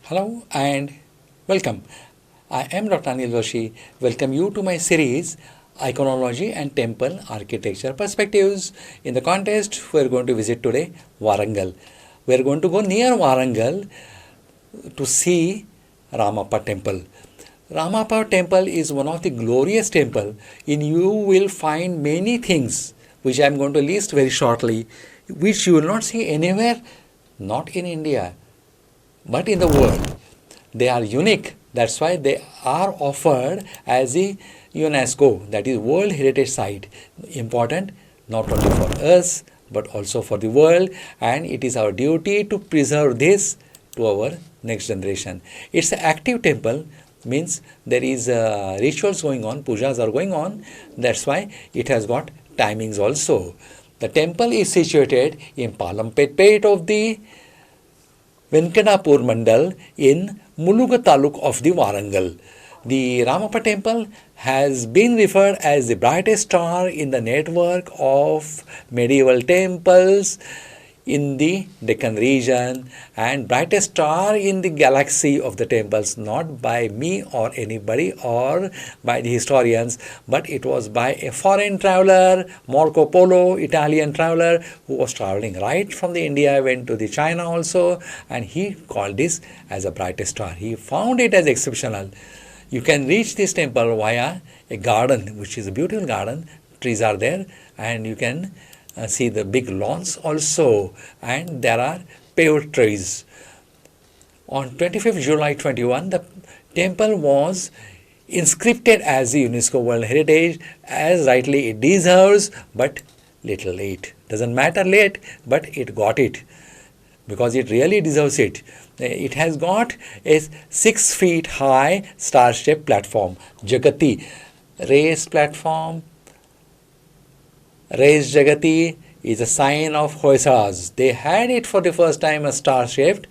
Hello and welcome. I am Dr. Anil Joshi. Welcome you to my series Iconology and Temple Architecture Perspectives. In the context, we are going to visit today Warangal. We are going to go near Warangal to see Ramappa Temple. Ramappa Temple is one of the glorious temple. In you will find many things which I am going to list very shortly, which you will not see anywhere, not in India, but in the world. They are unique. That's why they are offered as a UNESCO, that is World Heritage Site. Important not only for us but also for the world, and it is our duty to preserve this to our next generation. It's an active temple, means there is rituals going on, pujas are going on. That's why it has got timings also. The temple is situated in Palampet of the Venkatapur Mandal in Muluga Taluk of the Warangal. The Ramappa temple has been referred as the brightest star in the network of medieval temples in the Deccan region and brightest star in the galaxy of the temples, not by me or anybody or by the historians, but it was by a foreign traveler, Marco Polo, Italian traveler, who was traveling right from the India, went to the China also, and he called this as a brightest star. He found it as exceptional. You can reach this temple via a garden, which is a beautiful garden. Trees are there, and you can see the big lawns also, and there are paved trees. On 25th July 21, the temple was inscripted as the UNESCO World Heritage, as rightly it deserves, but little late. Doesn't matter late, but it got it, because it really deserves it. It has got a 6 feet high star-shaped platform, Jagati, raised platform. Raised Jagati is a sign of Hoysas. They had it for the first time as star-shaped.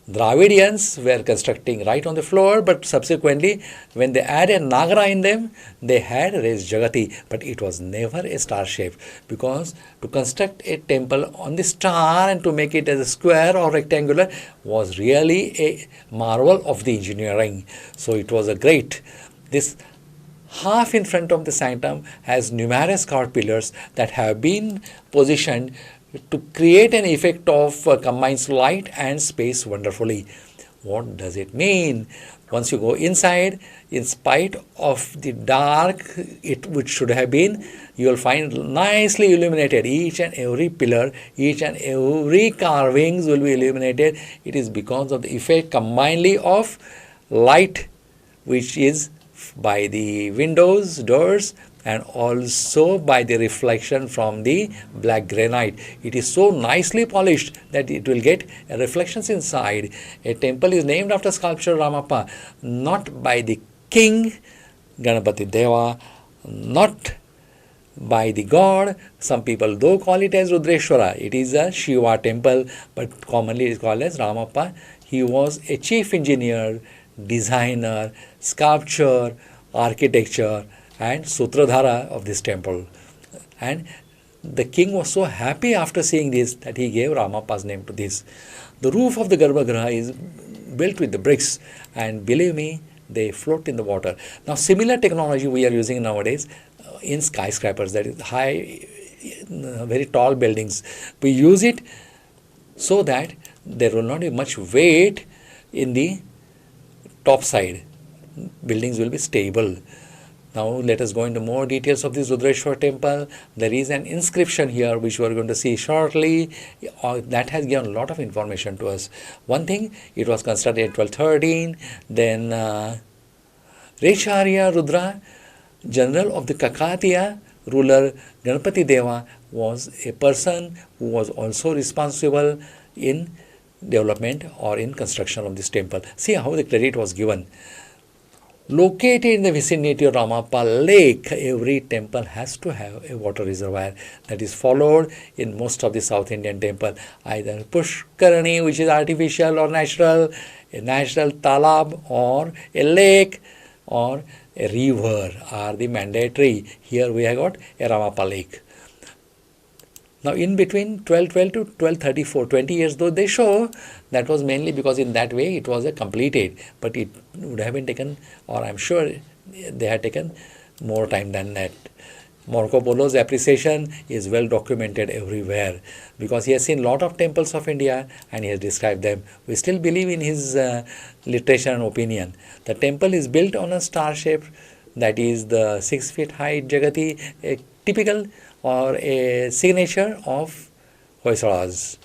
Dravidians were constructing right on the floor, but subsequently when they added Nagara in them, they had raised Jagati, but it was never a star-shaped, because to construct a temple on the star and to make it as a square or rectangular was really a marvel of the engineering. So it was a great. This half in front of the sanctum has numerous carved pillars that have been positioned to create an effect of combines light and space wonderfully. What does it mean? Once you go inside, in spite of the dark which should have been, you will find nicely illuminated. Each and every pillar, each and every carvings will be illuminated. It is because of the effect combinedly of light, which is by the windows, doors, and also by the reflection from the black granite. It is so nicely polished that it will get reflections inside. A temple is named after sculpture Ramappa, not by the king Ganapati Deva, not by the god. Some people though call it as Rudreshwara. It is a Shiva temple, but commonly it is called as Ramappa. He was a chief engineer, designer, sculpture, architecture, and Sutradhara of this temple. And the king was so happy after seeing this that he gave Ramappa's name to this. The roof of the Garbhagriha is built with the bricks, and believe me, they float in the water. Now, similar technology we are using nowadays in skyscrapers, that is high, very tall buildings. We use it so that there will not be much weight in the top side. Buildings will be stable. Now let us go into more details of this Rudreshwar temple. There is an inscription here which we are going to see shortly that has given a lot of information to us. One thing, it was constructed in 1213. Then Recharya Rudra, general of the Kakatiya ruler Ganapati Deva, was a person who was also responsible in development or in construction of this temple. See how the credit was given. Located in the vicinity of Ramappa Lake, every temple has to have a water reservoir. That is followed in most of the South Indian temple. Either Pushkarani, which is artificial or natural, a natural talab, or a lake, or a river are the mandatory. Here we have got a Ramappa Lake. Now, in between 1212 to 1234, 20 years, though they show that was mainly because in that way it was a completed, but it would have been taken, or I'm sure they had taken more time than that. Marco Polo's appreciation is well documented everywhere because he has seen a lot of temples of India and he has described them. We still believe in his literature and opinion. The temple is built on a star shape, that is the 6 feet high Jagati, a typical or a signature of Hoysalas.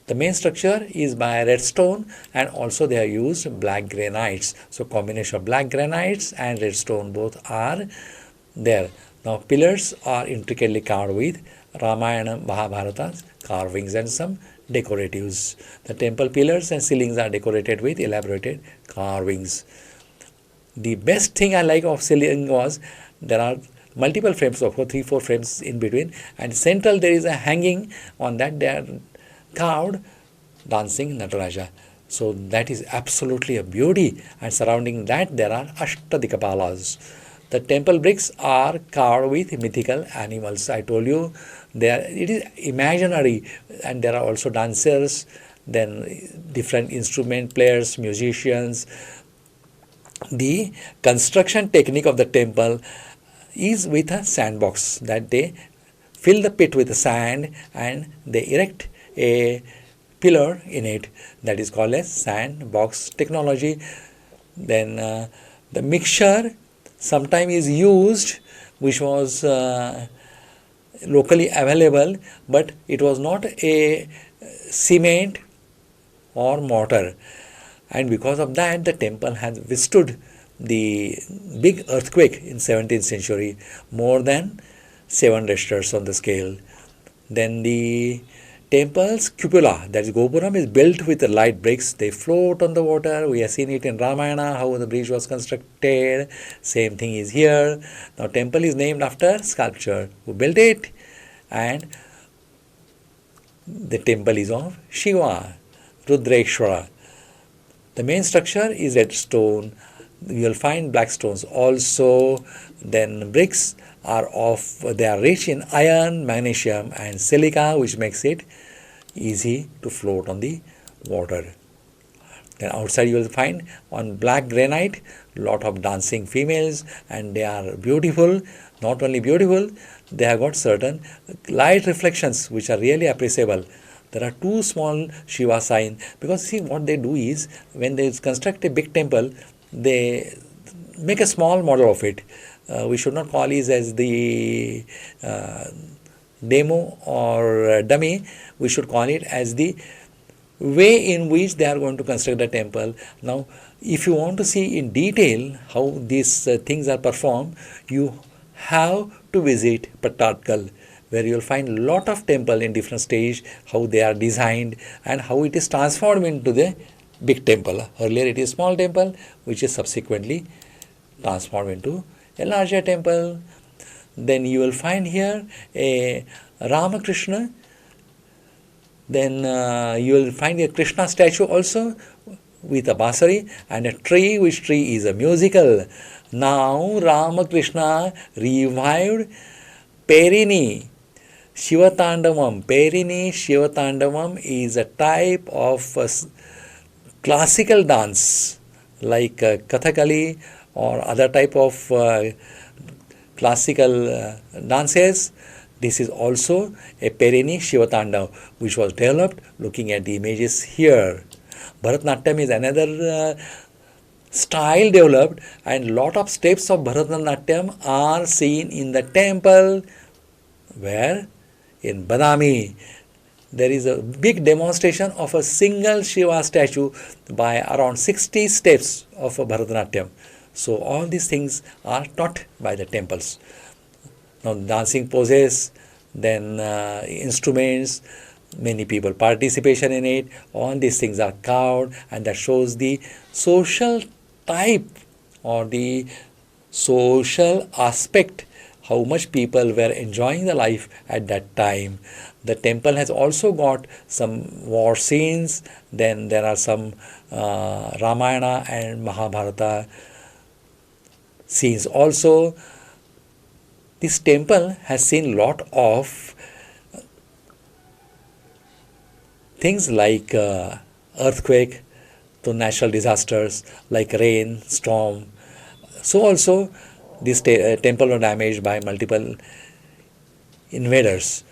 The main structure is by red stone and also they have used black granites. So combination of black granites and red stone both are there. Now pillars are intricately carved with Ramayana Mahabharata carvings and some decoratives. The temple pillars and ceilings are decorated with elaborated carvings. The best thing I like of ceiling was there are multiple frames of 3-4 frames in between, and central there is a hanging on that they are carved dancing Nataraja. So that is absolutely a beauty, and surrounding that there are Ashtadikapalas. The temple bricks are carved with mythical animals. I told you it is imaginary, and there are also dancers, then different instrument players, musicians. The construction technique of the temple is with a sandbox, that they fill the pit with sand and they erect a pillar in it, that is called as sandbox technology. Then the mixture sometime is used which was locally available, but it was not a cement or mortar, and because of that the temple has withstood the big earthquake in 17th century, more than 7 Richters on the scale. Then the temple's cupola, that is Gopuram, is built with the light bricks. They float on the water. We have seen it in Ramayana, how the bridge was constructed. Same thing is here. Now temple is named after sculptor who built it, and the temple is of Shiva, Rudrekshwara. The main structure is red stone. You will find black stones also. Then bricks are they are rich in iron, magnesium and silica, which makes it easy to float on the water. Then outside you will find on black granite lot of dancing females, and they are beautiful. Not only beautiful, they have got certain light reflections which are really appreciable. There are 2 small Shiva signs, because see what they do is when they construct a big temple, they make a small model of it. We should not call it as the demo or dummy. We should call it as the way in which they are going to construct the temple. Now, if you want to see in detail how these things are performed, you have to visit Pattatkal, where you will find a lot of temple in different stage, how they are designed and how it is transformed into the big temple. Earlier it is small temple, which is subsequently transformed into a larger temple. Then you will find here a Ramakrishna. Then you will find a Krishna statue also with a basari and a tree, which tree is a musical. Now Ramakrishna revived Perini Shivatandavam. Perini Shivatandavam is a type of classical dance like Kathakali or other type of classical dances. This is also a Perini Shivatandav which was developed looking at the images here. Bharatanatyam is another style developed, and lot of steps of Bharatanatyam are seen in the temple, where in Badami there is a big demonstration of a single Shiva statue by around 60 steps of a Bharatanatyam. So all these things are taught by the temples. Now dancing poses, then instruments, many people participation in it, all these things are carved, and that shows the social type or the social aspect, how much people were enjoying the life at that time. The temple has also got some war scenes, then there are some Ramayana and Mahabharata scenes also. This temple has seen lot of things like earthquake, to natural disasters like rain, storm. So also this temple was damaged by multiple invaders.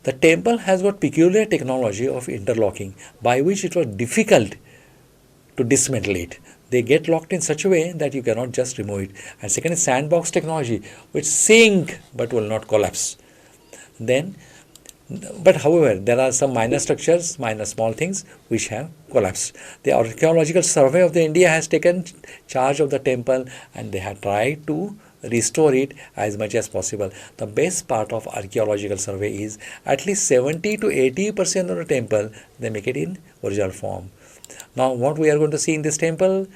The temple has got peculiar technology of interlocking by which it was difficult to dismantle it. They get locked in such a way that you cannot just remove it. And second is sandbox technology, which sink but will not collapse. Then, but however, there are some minor structures, minor small things which have collapsed. The Archaeological Survey of the India has taken charge of the temple and they have tried to restore it as much as possible. The best part of archaeological survey is at least 70 to 80% of the temple they make it in original form. Now what we are going to see in this temple,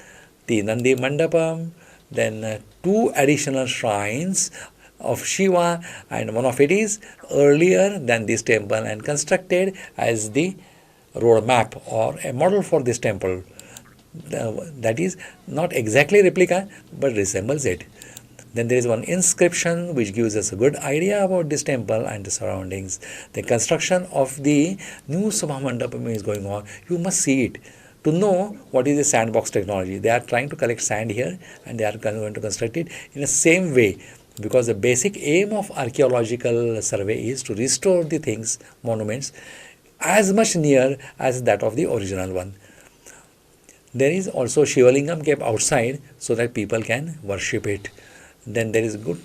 the Nandi Mandapam, then two additional shrines of Shiva, and one of it is earlier than this temple and constructed as the road map or a model for this temple. That is not exactly replica but resembles it. Then there is one inscription which gives us a good idea about this temple and the surroundings. The construction of the new Sabha Mandapam is going on. You must see it to know what is the sandbox technology. They are trying to collect sand here and they are going to construct it in the same way, because the basic aim of archaeological survey is to restore the things, monuments, as much near as that of the original one. There is also Shivalingam kept outside so that people can worship it. Then there is good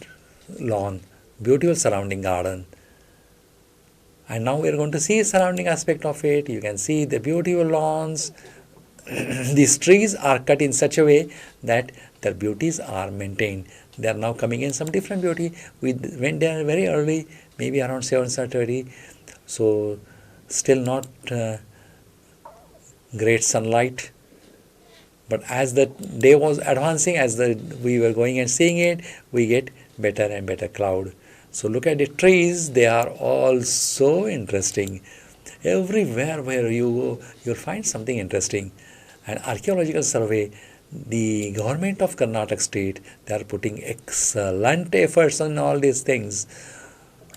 lawn, beautiful surrounding garden. And now we are going to see surrounding aspect of it. You can see the beautiful lawns. These trees are cut in such a way that their beauties are maintained. They are now coming in some different beauty. We went there very early, maybe around 7:30. So still not great sunlight. But as the day was advancing, as we were going and seeing it, we get better and better cloud. So look at the trees, they are all so interesting. Everywhere where you go, you'll find something interesting. And archaeological survey, the government of Karnataka state, they are putting excellent efforts on all these things.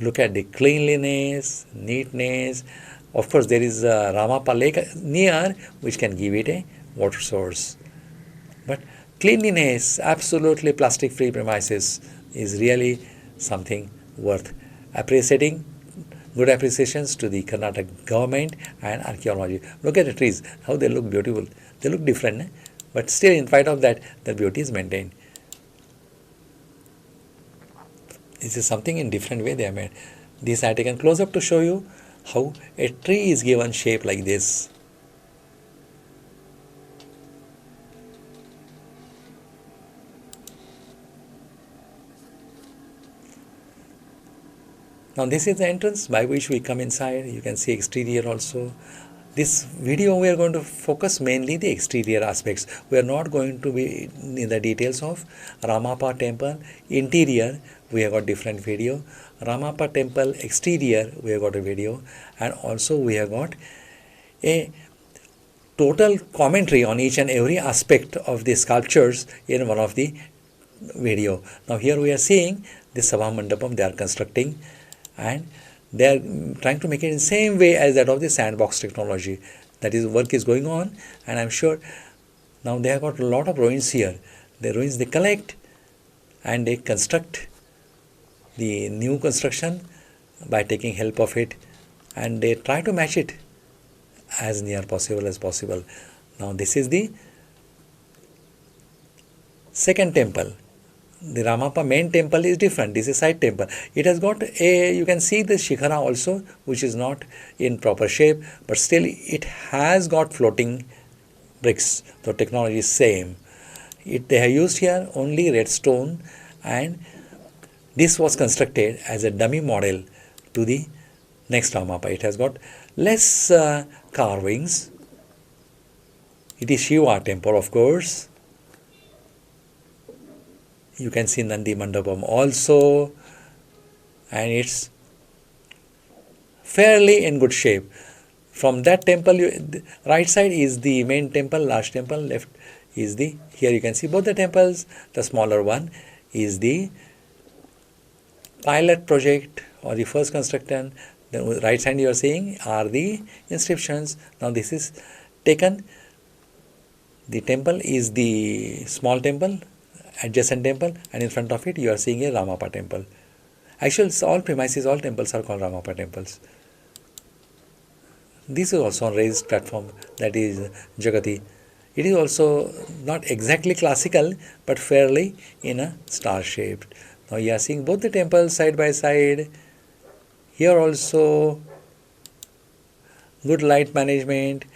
Look at the cleanliness, neatness. Of course, there is a Ramappa lake near, which can give it a water source. But cleanliness, absolutely plastic-free premises is really something worth appreciating. Good appreciations to the Karnataka government and archaeology. Look at the trees, how they look beautiful. They look different, but still in spite of that, the beauty is maintained. This is something in different way they have made. This I have taken close up to show you how a tree is given shape like this. Now this is the entrance by which we come inside. You can see exterior also. This video we are going to focus mainly the exterior aspects. We are not going to be in the details of Ramappa temple. Interior we have got different video. Ramappa temple exterior we have got a video, and also we have got a total commentary on each and every aspect of the sculptures in one of the video. Now here we are seeing the Sabha Mandapam they are constructing, and they are trying to make it in the same way as that of the sandbox technology. That is, work is going on, and I am sure now they have got a lot of ruins here. The ruins they collect and they construct the new construction by taking help of it, and they try to match it as near possible as possible. Now this is the second temple. The Ramappa main temple is different. This is side temple. It has got a, you can see the shikhara also, which is not in proper shape, but still it has got floating bricks. The technology is same. They have used here only red stone, and this was constructed as a dummy model to the next Ramappa. It has got less carvings. It is Shiva temple, of course. You can see Nandi Mandapam also, and it's fairly in good shape. From that temple, right side is the main temple, large temple, left is the, here you can see both the temples. The smaller one is the pilot project or the first construction. The right side you are seeing are the inscriptions. Now this is taken, the temple is the small temple, adjacent temple, and in front of it you are seeing a Ramappa temple. Actually, all premises, all temples are called Ramappa temples. This is also on raised platform, that is Jagati. It is also not exactly classical, but fairly in a star shaped. Now you are seeing both the temples side by side. Here also good light management.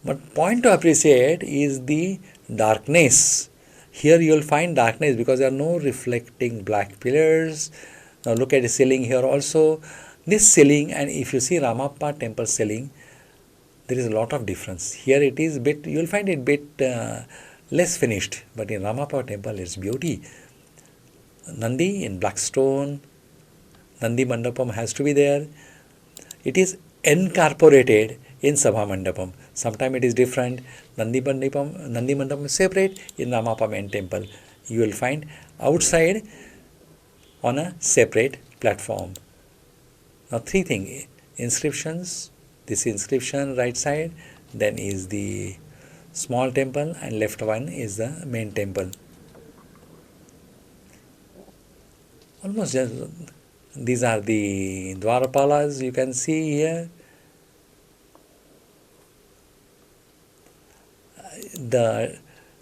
But point to appreciate is the darkness. Here you will find darkness because there are no reflecting black pillars. Now look at the ceiling here also. This ceiling, and if you see Ramappa temple ceiling, there is a lot of difference. Here it is bit, you will find it bit less finished, but in Ramappa temple it's beauty. Nandi in black stone, Nandi Mandapam has to be there. It is incorporated in Sabha Mandapam. Sometimes it is different. Nandi Mandapam is separate. In Ramappa main temple, you will find outside on a separate platform. Now three things: inscriptions, this inscription right side, then is the small temple, and left one is the main temple. Almost just, these are the Dwarapalas you can see here. The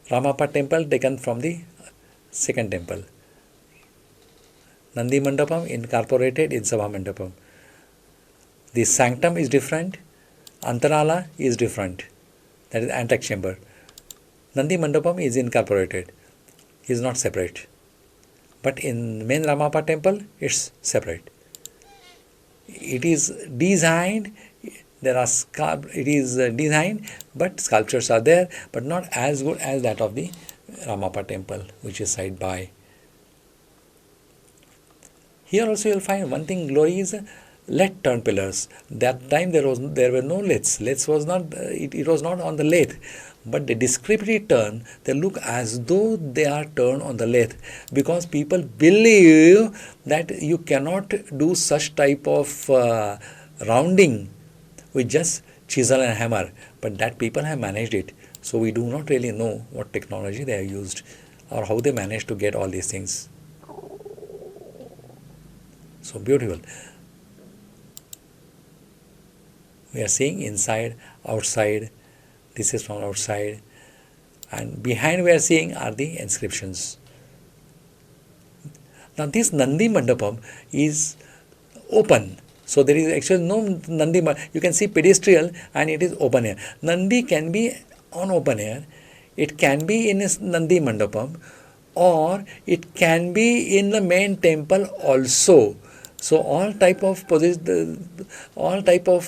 Ramappa temple taken from the second temple. Nandi Mandapam incorporated in Sabha Mandapam. The sanctum is different, Antarala is different, that is antechamber. Nandi Mandapam is incorporated, is not separate. But in main Ramappa temple, it's separate. It is designed, it is designed, but sculptures are there, but not as good as that of the Ramappa temple, which is side by. Here also you will find one thing glory is lathe turn pillars. That time there were no lathes. Lathes was not it was not on the lathe, but the discrepity turn, they look as though they are turned on the lathe, because people believe that you cannot do such type of rounding with just chisel and hammer, but that people have managed it. So we do not really know what technology they have used or how they managed to get all these things. So beautiful. We are seeing inside, outside. This is from outside, and behind we are seeing are the inscriptions. Now this Nandi Mandapam is open, so there is actually no Nandi. You can see pedestal and it is open air. Nandi can be on open air, it can be in a Nandi Mandapam, or it can be in the main temple also. So all type of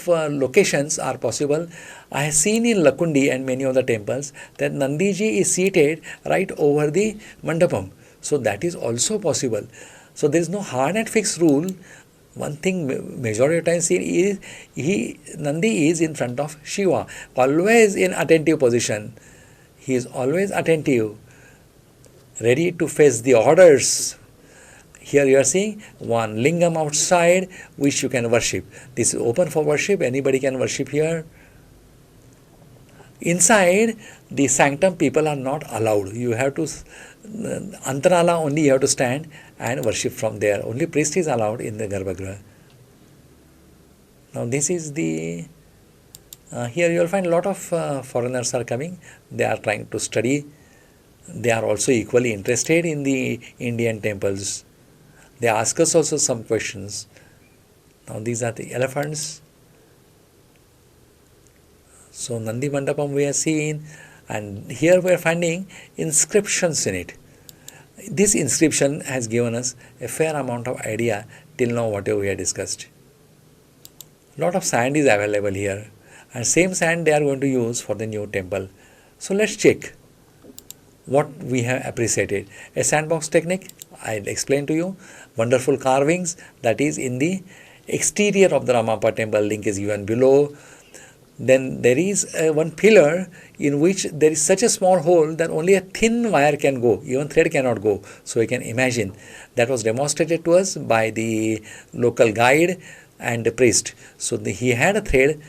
locations are possible. I have seen in Lakundi and many of the temples that Nandiji is seated right over the mandapam. So that is also possible. So there is no hard and fixed rule. One thing majority of times seen is Nandi is in front of Shiva, always in attentive position. He is always attentive, ready to face the orders. Here you are seeing one lingam outside which you can worship. This is open for worship, anybody can worship here. Inside the sanctum people are not allowed. You have to, Antarala only you have to stand and worship from there. Only priest is allowed in the Garbhagriha. Now this is the, here you will find a lot of foreigners are coming. They are trying to study. They are also equally interested in the Indian temples. They ask us also some questions. Now these are the elephants. So Nandi Mandapam we have seen, and here we are finding inscriptions in it. This inscription has given us a fair amount of idea till now whatever we have discussed. Lot of sand is available here, and same sand they are going to use for the new temple. So let's check what we have appreciated. A sandbox technique, I'll explain to you. Wonderful carvings, that is in the exterior of the Ramappa temple, link is given below. Then there is one pillar in which there is such a small hole that only a thin wire can go, even thread cannot go. So you can imagine that was demonstrated to us by the local guide, and the priest. So he had a thread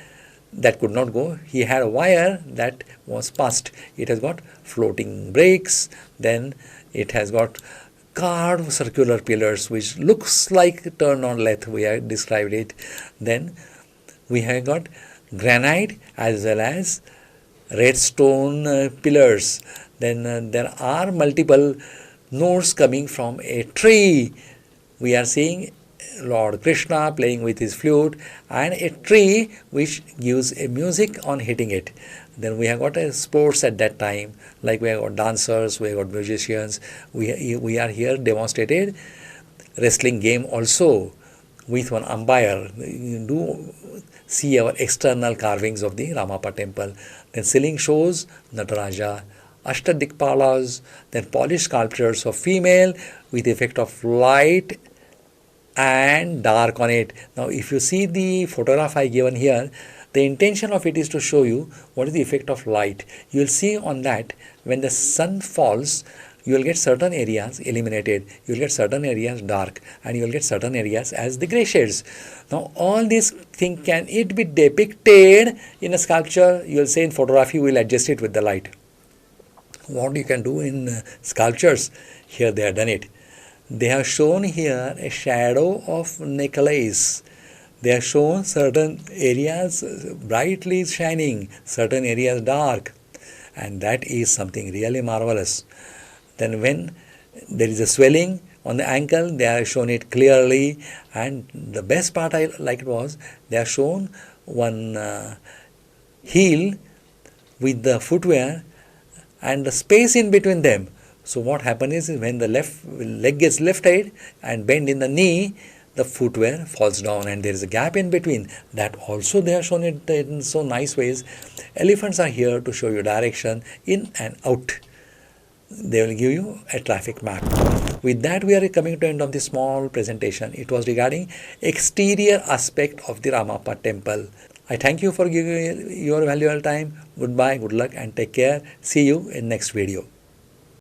that could not go. He had a wire that was passed. It has got floating brakes. Then it has got carved circular pillars which looks like turned on lathe. We have described it. Then we have got granite as well as redstone pillars. Then there are multiple notes coming from a tree. We are seeing Lord Krishna playing with his flute and a tree which gives a music on hitting it. Then we have got a sports at that time, like we have got dancers, we have got musicians. We are here demonstrated wrestling game also with one umpire. You do see our external carvings of the Ramappa temple. Then ceiling shows Nataraja, Ashtadikpalas, then polished sculptures of female with effect of light and dark on it. Now if you see the photograph I given here, the intention of it is to show you what is the effect of light. You will see on that when the sun falls, you will get certain areas illuminated, you will get certain areas dark, and you will get certain areas as the grey shades. Now all these things, can it be depicted in a sculpture? You will say in photography we will adjust it with the light. What you can do in sculptures, here they have done it. They have shown here a shadow of necklace. They have shown certain areas brightly shining, certain areas dark, and that is something really marvelous. Then when there is a swelling on the ankle, they have shown it clearly, and the best part I liked was they have shown one heel with the footwear and the space in between them. So what happens is when the left leg gets lifted and bent in the knee, the footwear falls down and there is a gap in between. That also they have shown it in so nice ways. Elephants are here to show you direction in and out. They will give you a traffic map. With that, we are coming to the end of this small presentation. It was regarding exterior aspect of the Ramappa temple. I thank you for giving your valuable time. Goodbye, good luck and take care. See you in next video.